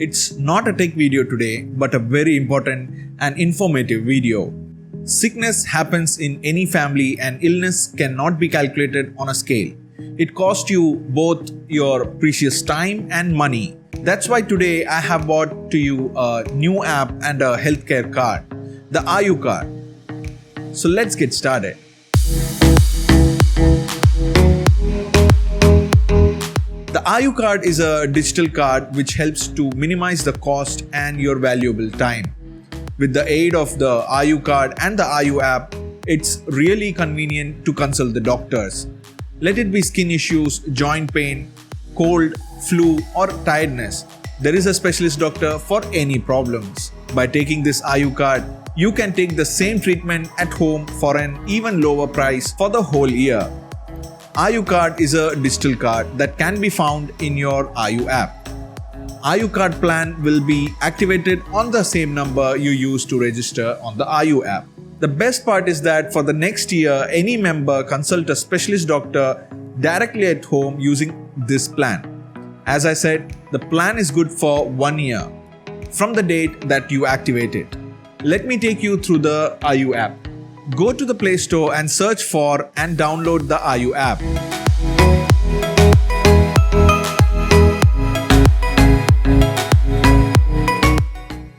It's not a tech video today, but a very important and informative video. Sickness happens in any family and illness cannot be calculated on a scale. It costs you both your precious time and money. That's why today I have brought to you a new app and a healthcare card, the Aayu card. So let's get started. The Aayu card is a digital card which helps to minimize the cost and your valuable time. With the aid of the Aayu card and the Aayu app, it's really convenient to consult the doctors. Let it be skin issues, joint pain, cold, flu or tiredness. There is a specialist doctor for any problems. By taking this Aayu card, you can take the same treatment at home for an even lower price for the whole year. Aayu card is a digital card that can be found in your Aayu app. Aayu card plan will be activated on the same number you use to register on the Aayu app. The best part is that for the next year, any member consult a specialist doctor directly at home using this plan. As I said, the plan is good for 1 year from the date that you activate it. Let me take you through the Aayu app. Go to the Play Store and search for and download the Aayu app.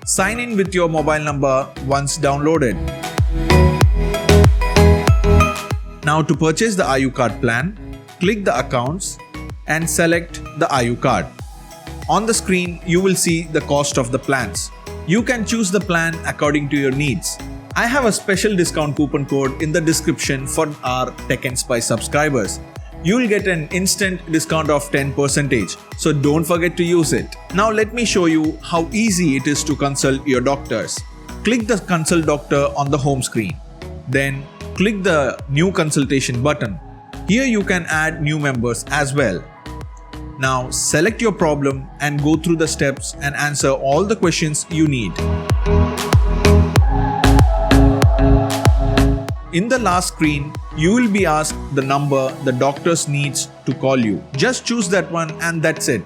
Sign in with your mobile number once downloaded. Now to purchase the Aayu card plan, click the accounts and select the Aayu card. On the screen, you will see the cost of the plans. You can choose the plan according to your needs. I have a special discount coupon code in the description for our TechnSpice subscribers. You will get an instant discount of 10%, so don't forget to use it. Now let me show you how easy it is to consult your doctors. Click the Consult Doctor on the home screen. Then click the New Consultation button. Here you can add new members as well. Now select your problem and go through the steps and answer all the questions you need. In the last screen, you will be asked the number the doctors needs to call you. Just choose that one and that's it.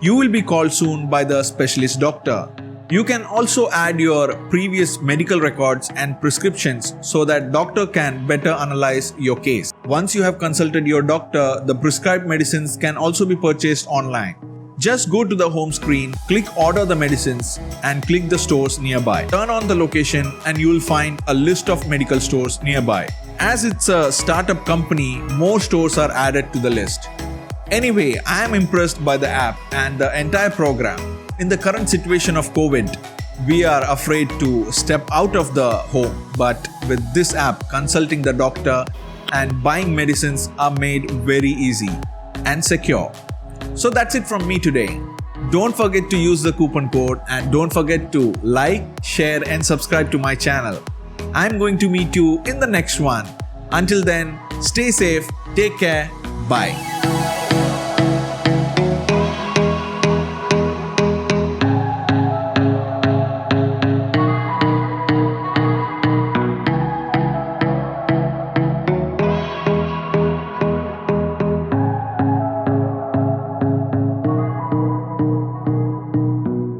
You will be called soon by the specialist doctor. You can also add your previous medical records and prescriptions so that doctor can better analyze your case. Once you have consulted your doctor, the prescribed medicines can also be purchased online. Just go to the home screen, click order the medicines and click the stores nearby. Turn on the location and you will find a list of medical stores nearby. As it's a startup company, more stores are added to the list. Anyway, I am impressed by the app and the entire program. In the current situation of COVID, we are afraid to step out of the home, but with this app, consulting the doctor and buying medicines are made very easy and secure. So that's it from me today. Don't forget to use the coupon code and don't forget to like, share and subscribe to my channel. I'm going to meet you in the next one. Until then, stay safe, take care, bye.